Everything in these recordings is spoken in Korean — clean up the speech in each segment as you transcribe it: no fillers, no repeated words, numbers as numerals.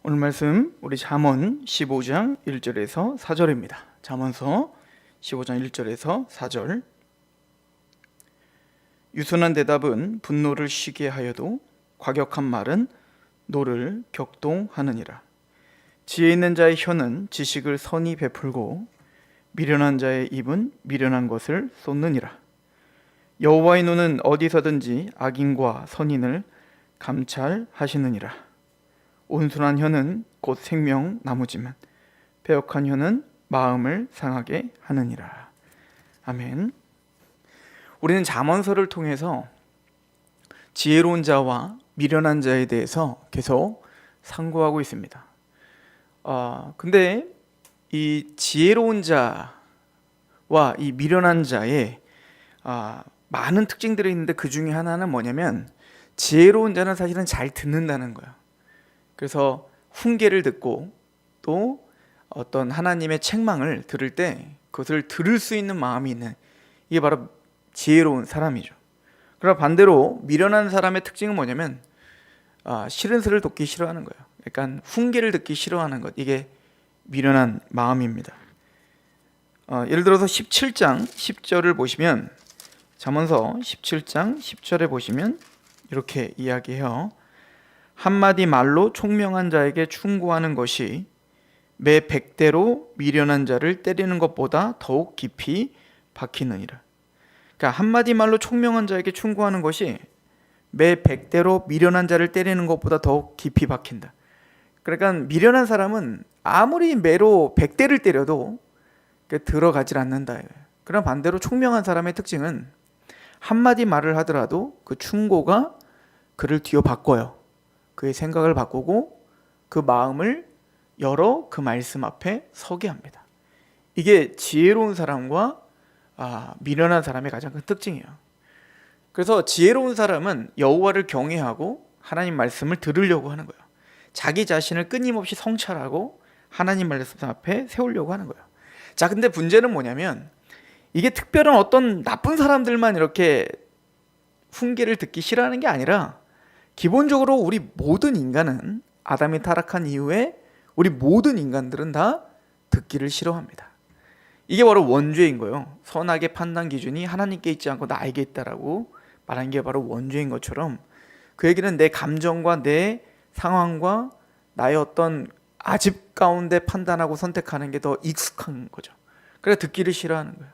오늘 말씀 우리 잠언 15장 1절에서 4절입니다. 잠언서 15장 1절에서 4절. 유순한 대답은 분노를 쉬게 하여도 과격한 말은 노를 격동하느니라. 지혜 있는 자의 혀는 지식을 선히 베풀고 미련한 자의 입은 미련한 것을 쏟느니라. 여호와의 눈은 어디서든지 악인과 선인을 감찰하시느니라. 온순한 혀는 곧 생명나무지만 배역한 혀는 마음을 상하게 하느니라. 아멘. 우리는 잠언서를 통해서 지혜로운 자와 미련한 자에 대해서 계속 상고하고 있습니다. 근데 이 지혜로운 자와 이 미련한 자의 많은 특징들이 있는데 그 중에 하나는 뭐냐면 지혜로운 자는 사실은 잘 듣는다는 거예요. 그래서 훈계를 듣고 또 어떤 하나님의 책망을 들을 때 그것을 들을 수 있는 마음이 있는, 이게 바로 지혜로운 사람이죠. 그러나 반대로 미련한 사람의 특징은 뭐냐면 싫은 소리를 듣기 싫어하는 거예요. 약간 훈계를 듣기 싫어하는 것, 이게 미련한 마음입니다. 예를 들어서 17장 10절을 보시면, 잠언서 17장 10절에 보시면 이렇게 이야기해요. 한마디 말로 총명한 자에게 충고하는 것이 매 100대로 미련한 자를 때리는 것보다 더욱 깊이 박히느니라. 그러니까 한마디 말로 총명한 자에게 충고하는 것이 매 100대로 미련한 자를 때리는 것보다 더욱 깊이 박힌다. 그러니까 미련한 사람은 아무리 매로 100대를 때려도 들어가질 않는다. 그러나 반대로 총명한 사람의 특징은 한마디 말을 하더라도 그 충고가 그를 뒤엎어요. 그의 생각을 바꾸고 그 마음을 열어 그 말씀 앞에 서게 합니다. 이게 지혜로운 사람과 미련한 사람의 가장 큰 특징이에요. 그래서 지혜로운 사람은 여호와를 경외하고 하나님 말씀을 들으려고 하는 거예요. 자기 자신을 끊임없이 성찰하고 하나님 말씀 앞에 세우려고 하는 거예요. 자, 근데 문제는 뭐냐면 이게 특별한 어떤 나쁜 사람들만 이렇게 훈계를 듣기 싫어하는 게 아니라 기본적으로 우리 모든 인간은 아담이 타락한 이후에 우리 모든 인간들은 다 듣기를 싫어합니다. 이게 바로 원죄인 거예요. 선악의 판단 기준이 하나님께 있지 않고 나에게 있다라고 말한 게 바로 원죄인 것처럼, 그 얘기는 내 감정과 내 상황과 나의 어떤 아집 가운데 판단하고 선택하는 게 더 익숙한 거죠. 그래서 듣기를 싫어하는 거예요.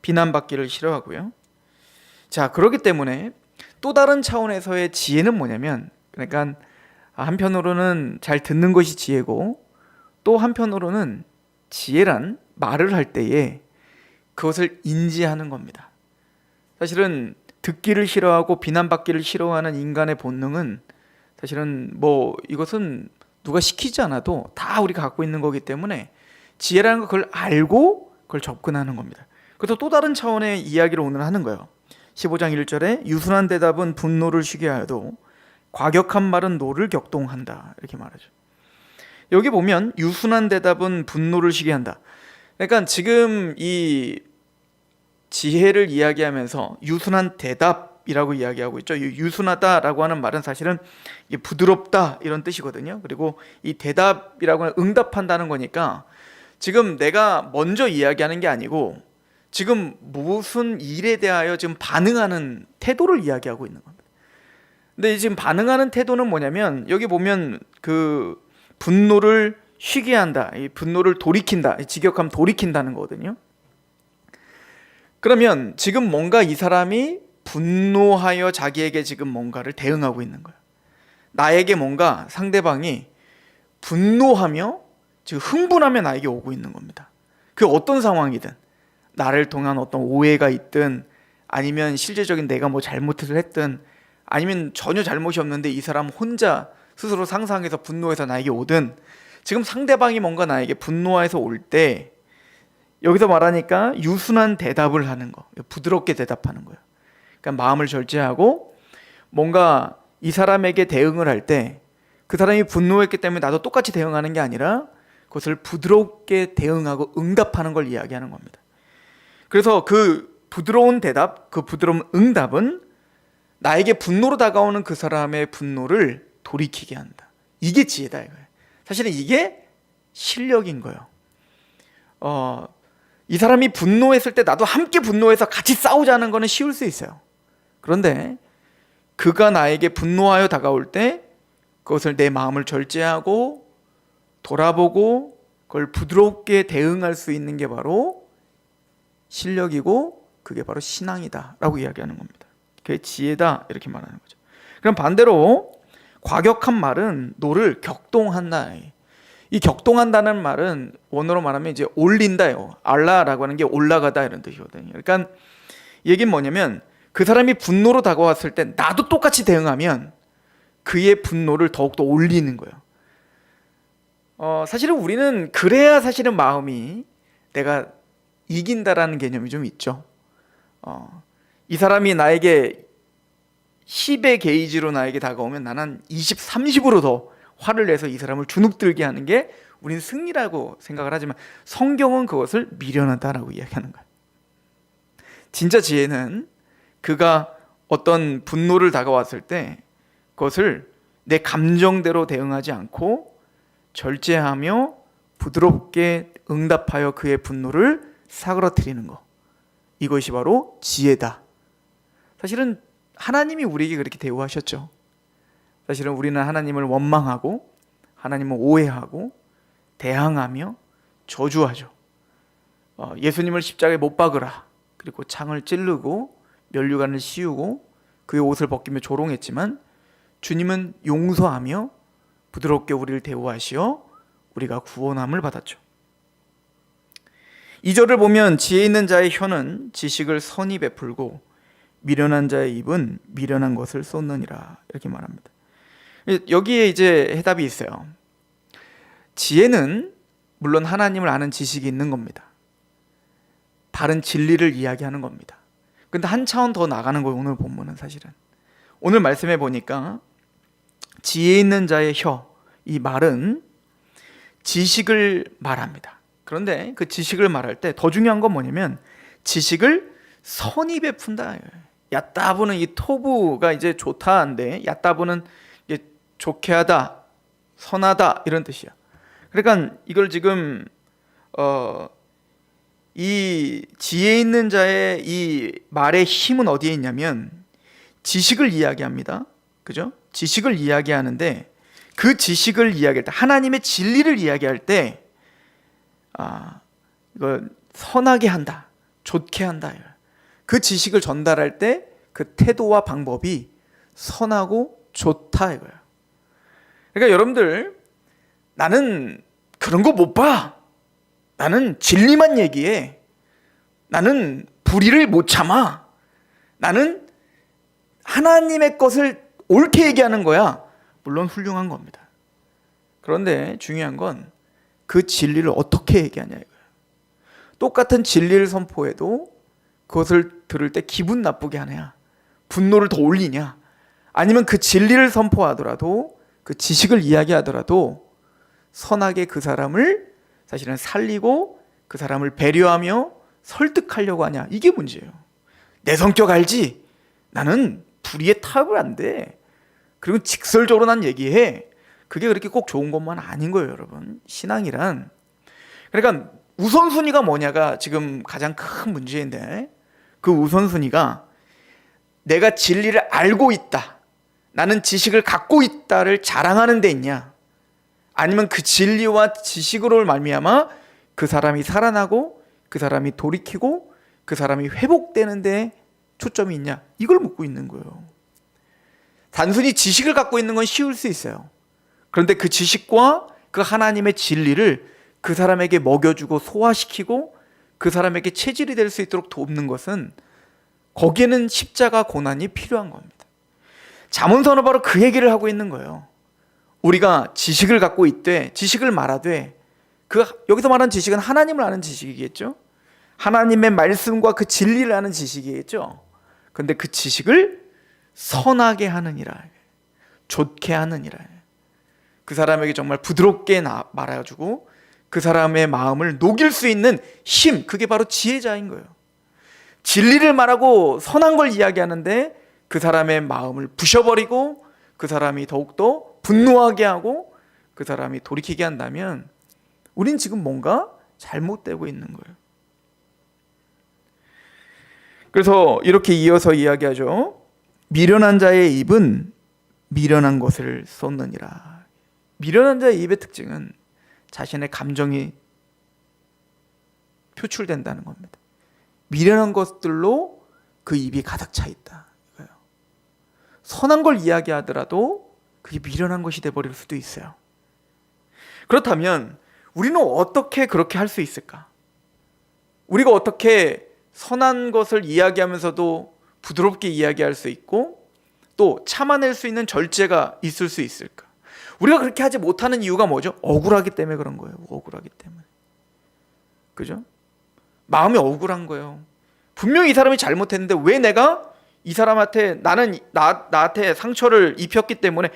비난받기를 싫어하고요. 자, 그렇기 때문에 또 다른 차원에서의 지혜는 뭐냐면, 그러니까 한편으로는 잘 듣는 것이 지혜고 또 한편으로는 지혜란 말을 할 때에 그것을 인지하는 겁니다. 사실은 듣기를 싫어하고 비난받기를 싫어하는 인간의 본능은 사실은 이것은 누가 시키지 않아도 다 우리가 갖고 있는 거기 때문에 지혜라는 걸 알고 그걸 접근하는 겁니다. 그래서 또 다른 차원의 이야기를 오늘 하는 거예요. 15장 1절에 유순한 대답은 분노를 쉬게 하여도 과격한 말은 노를 격동한다, 이렇게 말하죠. 여기 보면 유순한 대답은 분노를 쉬게 한다. 그러니까 지금 이 지혜를 이야기하면서 유순한 대답이라고 이야기하고 있죠. 유순하다라고 하는 말은 사실은 부드럽다 이런 뜻이거든요. 그리고 이 대답이라고 하는 응답한다는 거니까 지금 내가 먼저 이야기하는 게 아니고 지금 무슨 일에 대하여 지금 반응하는 태도를 이야기하고 있는 겁니다. 근데 지금 반응하는 태도는 뭐냐면 여기 보면 그 분노를 쉬게 한다, 이 분노를 돌이킨다, 직역하면 돌이킨다는 거거든요. 그러면 지금 뭔가 이 사람이 분노하여 자기에게 지금 뭔가를 대응하고 있는 거예요. 나에게 뭔가 상대방이 분노하며 지금 흥분하며 나에게 오고 있는 겁니다. 그 어떤 상황이든, 나를 통한 어떤 오해가 있든 아니면 실제적인 내가 잘못을 했든 아니면 전혀 잘못이 없는데 이 사람 혼자 스스로 상상해서 분노해서 나에게 오든, 지금 상대방이 뭔가 나에게 분노해서 올 때 여기서 말하니까 유순한 대답을 하는 거, 부드럽게 대답하는 거예요. 그러니까 마음을 절제하고 뭔가 이 사람에게 대응을 할 때 그 사람이 분노했기 때문에 나도 똑같이 대응하는 게 아니라 그것을 부드럽게 대응하고 응답하는 걸 이야기하는 겁니다. 그래서 그 부드러운 대답, 그 부드러운 응답은 나에게 분노로 다가오는 그 사람의 분노를 돌이키게 한다. 이게 지혜다 이거예요. 사실은 이게 실력인 거예요. 이 사람이 분노했을 때 나도 함께 분노해서 같이 싸우자는 거는 쉬울 수 있어요. 그런데 그가 나에게 분노하여 다가올 때 그것을 내 마음을 절제하고 돌아보고 그걸 부드럽게 대응할 수 있는 게 바로 실력이고 그게 바로 신앙이다 라고 이야기하는 겁니다. 그게 지혜다 이렇게 말하는 거죠. 그럼 반대로 과격한 말은 노를 격동한다. 이 격동한다는 말은 원어로 말하면 이제 올린다요. 알라라고 하는 게 올라가다 이런 뜻이거든요. 그러니까 이 얘기는 뭐냐면 그 사람이 분노로 다가왔을 때 나도 똑같이 대응하면 그의 분노를 더욱더 올리는 거예요. 사실은 우리는 그래야 사실은 마음이 내가 이긴다라는 개념이 좀 있죠. 이 사람이 나에게 10의 게이지로 나에게 다가오면 나는 20, 30으로 더 화를 내서 이 사람을 주눅들게 하는 게 우리는 승리라고 생각을 하지만 성경은 그것을 미련하다라고 이야기하는 거예요. 진짜 지혜는 그가 어떤 분노를 다가왔을 때 그것을 내 감정대로 대응하지 않고 절제하며 부드럽게 응답하여 그의 분노를 사그러뜨리는 것, 이것이 바로 지혜다. 사실은 하나님이 우리에게 그렇게 대우하셨죠. 사실은 우리는 하나님을 원망하고 하나님을 오해하고 대항하며 저주하죠. 예수님을 십자가에 못 박으라, 그리고 창을 찌르고 면류관을 씌우고 그의 옷을 벗기며 조롱했지만 주님은 용서하며 부드럽게 우리를 대우하시어 우리가 구원함을 받았죠. 2절을 보면 지혜 있는 자의 혀는 지식을 선히 베풀고 미련한 자의 입은 미련한 것을 쏟느니라 이렇게 말합니다. 여기에 이제 해답이 있어요. 지혜는 물론 하나님을 아는 지식이 있는 겁니다. 바른 진리를 이야기하는 겁니다. 근데 한 차원 더 나가는 거예요. 오늘 본문은 사실은 오늘 말씀해 보니까 지혜 있는 자의 혀, 이 말은 지식을 말합니다. 그런데 그 지식을 말할 때 더 중요한 건 뭐냐면 지식을 선히 베푼다. 얕다부는 이 토부가 이제 좋다인데 얕다부는 좋게 하다, 선하다 이런 뜻이야. 그러니까 이걸 지금 이 지혜 있는 자의 이 말의 힘은 어디에 있냐면 지식을 이야기합니다. 그죠? 지식을 이야기하는데 그 지식을 이야기할 때 하나님의 진리를 이야기할 때 이걸 선하게 한다, 좋게 한다. 그 지식을 전달할 때 그 태도와 방법이 선하고 좋다 이거예요. 그러니까 여러분들, 나는 그런 거 못 봐. 나는 진리만 얘기해. 나는 불의를 못 참아. 나는 하나님의 것을 옳게 얘기하는 거야. 물론 훌륭한 겁니다. 그런데 중요한 건 그 진리를 어떻게 얘기하냐 이거예요. 똑같은 진리를 선포해도 그것을 들을 때 기분 나쁘게 하냐, 분노를 더 올리냐, 아니면 그 진리를 선포하더라도 그 지식을 이야기하더라도 선하게 그 사람을 사실은 살리고 그 사람을 배려하며 설득하려고 하냐, 이게 문제예요. 내 성격 알지? 나는 불의에 타협을 안 돼. 그리고 직설적으로 난 얘기해. 그게 그렇게 꼭 좋은 것만 아닌 거예요, 여러분. 신앙이란. 그러니까 우선순위가 뭐냐가 지금 가장 큰 문제인데, 그 우선순위가 내가 진리를 알고 있다, 나는 지식을 갖고 있다를 자랑하는 데 있냐, 아니면 그 진리와 지식으로 말미암아 그 사람이 살아나고 그 사람이 돌이키고 그 사람이 회복되는 데 초점이 있냐, 이걸 묻고 있는 거예요. 단순히 지식을 갖고 있는 건 쉬울 수 있어요. 그런데 그 지식과 그 하나님의 진리를 그 사람에게 먹여주고 소화시키고 그 사람에게 체질이 될 수 있도록 돕는 것은, 거기에는 십자가 고난이 필요한 겁니다. 잠언서는 바로 그 얘기를 하고 있는 거예요. 우리가 지식을 갖고 있되, 지식을 말하되, 여기서 말하는 지식은 하나님을 아는 지식이겠죠. 하나님의 말씀과 그 진리를 아는 지식이겠죠. 그런데 그 지식을 선하게 하느니라, 좋게 하느니라, 그 사람에게 정말 부드럽게 말해주고 그 사람의 마음을 녹일 수 있는 힘, 그게 바로 지혜자인 거예요. 진리를 말하고 선한 걸 이야기하는데 그 사람의 마음을 부셔버리고 그 사람이 더욱더 분노하게 하고 그 사람이 돌이키게 한다면 우린 지금 뭔가 잘못되고 있는 거예요. 그래서 이렇게 이어서 이야기하죠. 미련한 자의 입은 미련한 것을 쏟느니라. 미련한 자의 입의 특징은 자신의 감정이 표출된다는 겁니다. 미련한 것들로 그 입이 가득 차 있다. 이거예요. 선한 걸 이야기하더라도 그게 미련한 것이 돼버릴 수도 있어요. 그렇다면 우리는 어떻게 그렇게 할 수 있을까? 우리가 어떻게 선한 것을 이야기하면서도 부드럽게 이야기할 수 있고 또 참아낼 수 있는 절제가 있을 수 있을까? 우리가 그렇게 하지 못하는 이유가 뭐죠? 억울하기 때문에 그런 거예요. 억울하기 때문에. 그죠? 마음이 억울한 거예요. 분명히 이 사람이 잘못했는데 왜 내가 이 사람한테 나한테 상처를 입혔기 때문에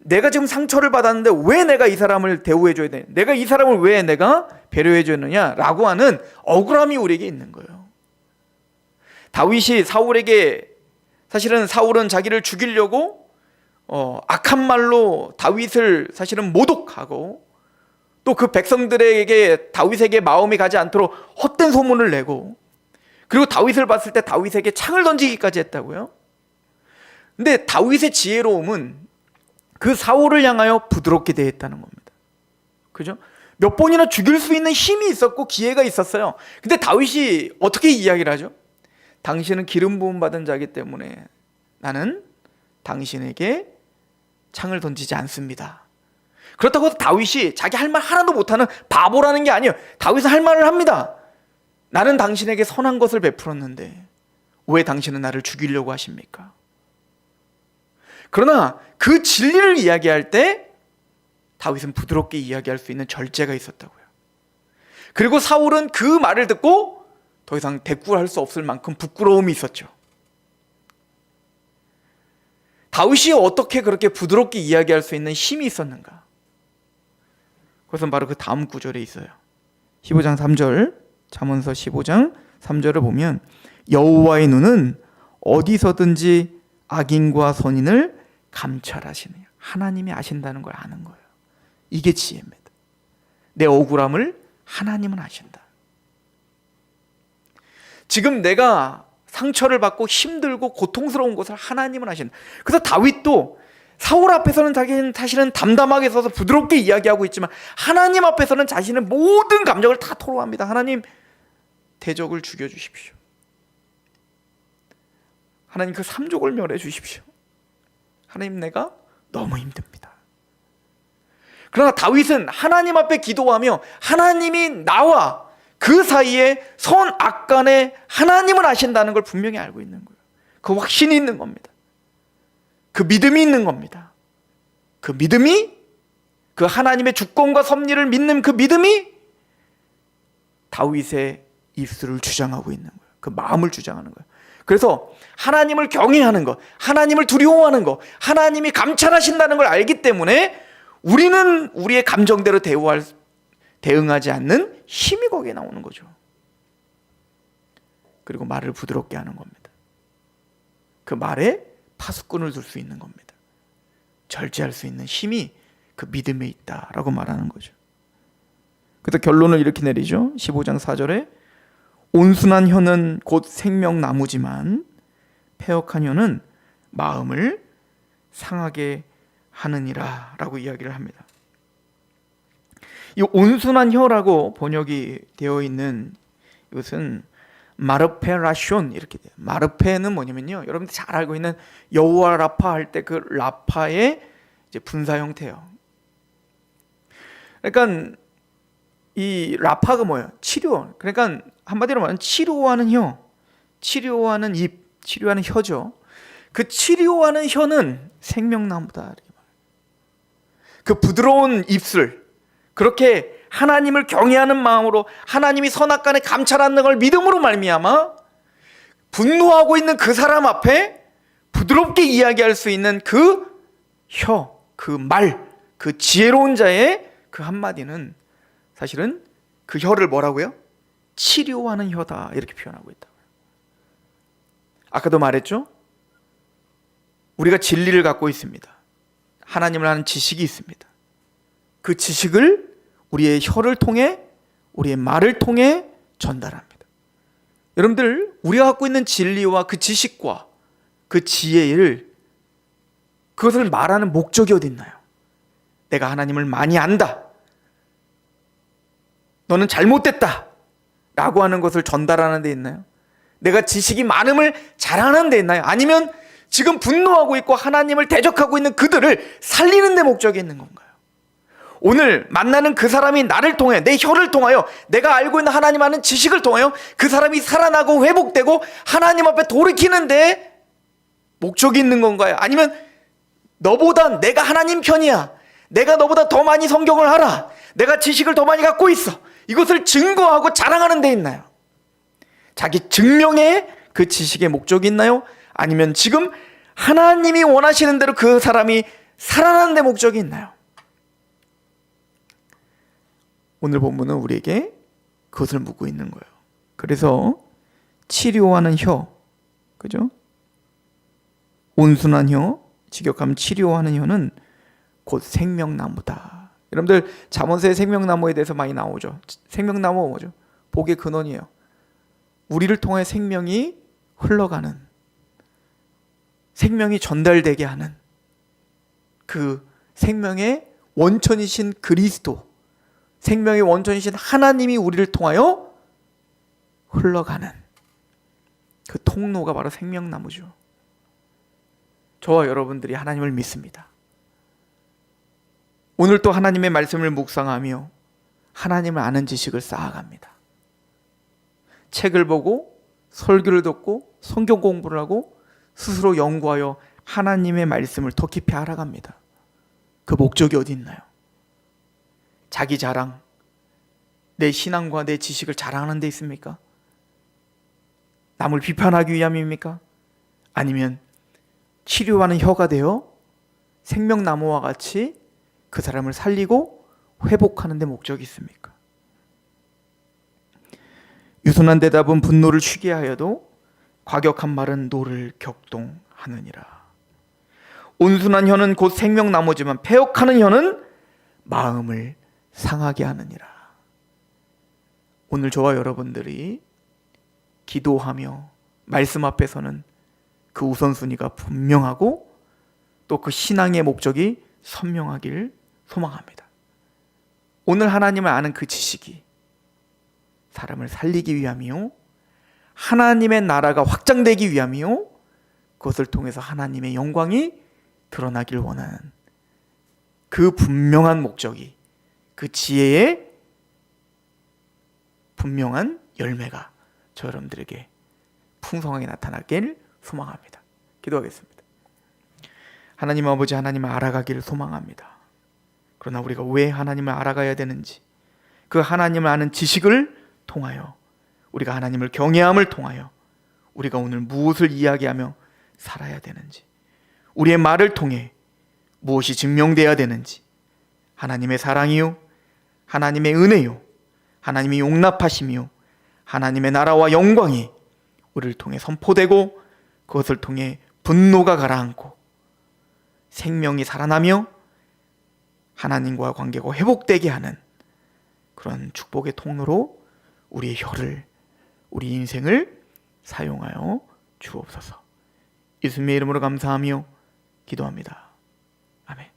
내가 지금 상처를 받았는데 왜 내가 이 사람을 대우해줘야 돼? 내가 이 사람을 왜 내가 배려해줬느냐라고 하는 억울함이 우리에게 있는 거예요. 다윗이 사울에게 사실은 사울은 자기를 죽이려고 악한 말로 다윗을 사실은 모독하고 또 그 백성들에게 다윗에게 마음이 가지 않도록 헛된 소문을 내고 그리고 다윗을 봤을 때 다윗에게 창을 던지기까지 했다고요. 근데 다윗의 지혜로움은 그 사울을 향하여 부드럽게 대했다는 겁니다. 그죠? 몇 번이나 죽일 수 있는 힘이 있었고 기회가 있었어요. 근데 다윗이 어떻게 이야기를 하죠? 당신은 기름 부음 받은 자이기 때문에 나는 당신에게 창을 던지지 않습니다. 그렇다고 해서 다윗이 자기 할 말 하나도 못하는 바보라는 게 아니에요. 다윗은 할 말을 합니다. 나는 당신에게 선한 것을 베풀었는데 왜 당신은 나를 죽이려고 하십니까? 그러나 그 진리를 이야기할 때 다윗은 부드럽게 이야기할 수 있는 절제가 있었다고요. 그리고 사울은 그 말을 듣고 더 이상 대꾸할 수 없을 만큼 부끄러움이 있었죠. 다윗이 어떻게 그렇게 부드럽게 이야기할 수 있는 힘이 있었는가? 그것은 바로 그 다음 구절에 있어요. 15장 3절, 잠언서 15장 3절을 보면 여호와의 눈은 어디서든지 악인과 선인을 감찰하시네요. 하나님이 아신다는 걸 아는 거예요. 이게 지혜입니다. 내 억울함을 하나님은 아신다. 지금 내가 상처를 받고 힘들고 고통스러운 것을 하나님은 아신다. 그래서 다윗도 사울 앞에서는 자기는 사실은 담담하게 서서 부드럽게 이야기하고 있지만 하나님 앞에서는 자신의 모든 감정을 다 토로합니다. 하나님, 대적을 죽여주십시오. 하나님, 그 삼족을 멸해 주십시오. 하나님, 내가 너무 힘듭니다. 그러나 다윗은 하나님 앞에 기도하며 하나님이 나와 그 사이에 선 악 간에 하나님을 아신다는 걸 분명히 알고 있는 거예요. 그 확신이 있는 겁니다. 그 믿음이 있는 겁니다. 그 믿음이, 그 하나님의 주권과 섭리를 믿는 그 믿음이 다윗의 입술을 주장하고 있는 거예요. 그 마음을 주장하는 거예요. 그래서 하나님을 경외하는 것, 하나님을 두려워하는 것, 하나님이 감찰하신다는 걸 알기 때문에 우리는 우리의 감정대로 대응하지 않는 힘이 거기에 나오는 거죠. 그리고 말을 부드럽게 하는 겁니다. 그 말에 파수꾼을 둘 수 있는 겁니다. 절제할 수 있는 힘이 그 믿음에 있다라고 말하는 거죠. 그래서 결론을 이렇게 내리죠. 15장 4절에 온순한 혀는 곧 생명나무지만 패역한 혀는 마음을 상하게 하느니라 라고 이야기를 합니다. 이 온순한 혀라고 번역이 되어 있는 이것은 마르페라숀 이렇게 돼요. 마르페는 뭐냐면요, 여러분들 잘 알고 있는 여호와 라파 할 때 그 라파의 이제 분사 형태예요. 그러니까 이 라파가 뭐예요? 치료. 그러니까 한마디로 말하면 치료하는 혀, 치료하는 입, 치료하는 혀죠. 그 치료하는 혀는 생명나무다. 그 부드러운 입술, 그렇게 하나님을 경외하는 마음으로 하나님이 선악간에 감찰하는 걸 믿음으로 말미암아 분노하고 있는 그 사람 앞에 부드럽게 이야기할 수 있는 그 혀, 그 말, 그 지혜로운 자의 그 한마디는 사실은 그 혀를 뭐라고요? 치료하는 혀다 이렇게 표현하고 있다고요. 아까도 말했죠? 우리가 진리를 갖고 있습니다. 하나님을 아는 지식이 있습니다. 그 지식을 우리의 혀를 통해, 우리의 말을 통해 전달합니다. 여러분들, 우리가 갖고 있는 진리와 그 지식과 그 지혜를, 그것을 말하는 목적이 어디 있나요? 내가 하나님을 많이 안다, 너는 잘못됐다 라고 하는 것을 전달하는 데 있나요? 내가 지식이 많음을 자랑하는 데 있나요? 아니면 지금 분노하고 있고 하나님을 대적하고 있는 그들을 살리는 데 목적이 있는 건가요? 오늘 만나는 그 사람이 나를 통해, 내 혀를 통하여, 내가 알고 있는 하나님 아는 지식을 통하여 그 사람이 살아나고 회복되고 하나님 앞에 돌이키는데 목적이 있는 건가요? 아니면 너보다 내가 하나님 편이야, 내가 너보다 더 많이 성경을 알아, 내가 지식을 더 많이 갖고 있어, 이것을 증거하고 자랑하는 데 있나요? 자기 증명에 그 지식의 목적이 있나요? 아니면 지금 하나님이 원하시는 대로 그 사람이 살아나는 데 목적이 있나요? 오늘 본문은 우리에게 그것을 묻고 있는 거예요. 그래서 치료하는 혀, 그죠? 온순한 혀, 직역하면 치료하는 혀는 곧 생명나무다. 여러분들 잠언서의 생명나무에 대해서 많이 나오죠. 생명나무가 뭐죠? 복의 근원이에요. 우리를 통해 생명이 흘러가는, 생명이 전달되게 하는 그 생명의 원천이신 그리스도, 생명의 원천이신 하나님이 우리를 통하여 흘러가는 그 통로가 바로 생명나무죠. 저와 여러분들이 하나님을 믿습니다. 오늘 또 하나님의 말씀을 묵상하며 하나님을 아는 지식을 쌓아갑니다. 책을 보고 설교를 듣고 성경 공부를 하고 스스로 연구하여 하나님의 말씀을 더 깊이 알아갑니다. 그 목적이 어디 있나요? 자기 자랑, 내 신앙과 내 지식을 자랑하는 데 있습니까? 남을 비판하기 위함입니까? 아니면 치료하는 혀가 되어 생명나무와 같이 그 사람을 살리고 회복하는 데 목적이 있습니까? 유순한 대답은 분노를 쉬게 하여도 과격한 말은 노를 격동하느니라. 온순한 혀는 곧 생명나무지만 패역하는 혀는 마음을 상하게 하느니라. 오늘 저와 여러분들이 기도하며 말씀 앞에서는 그 우선순위가 분명하고 또 그 신앙의 목적이 선명하길 소망합니다. 오늘 하나님을 아는 그 지식이 사람을 살리기 위함이요, 하나님의 나라가 확장되기 위함이요, 그것을 통해서 하나님의 영광이 드러나길 원하는 그 분명한 목적이, 그 지혜의 분명한 열매가 저 여러분들에게 풍성하게 나타나길 소망합니다. 기도하겠습니다. 하나님 아버지, 하나님을 알아가기를 소망합니다. 그러나 우리가 왜 하나님을 알아가야 되는지, 그 하나님을 아는 지식을 통하여, 우리가 하나님을 경외함을 통하여 우리가 오늘 무엇을 이야기하며 살아야 되는지, 우리의 말을 통해 무엇이 증명되어야 되는지, 하나님의 사랑이요, 하나님의 은혜요, 하나님의 용납하심이요, 하나님의 나라와 영광이 우리를 통해 선포되고 그것을 통해 분노가 가라앉고 생명이 살아나며 하나님과 관계가 회복되게 하는 그런 축복의 통로로 우리의 혀를, 우리 인생을 사용하여 주옵소서. 예수님의 이름으로 감사하며 기도합니다. 아멘.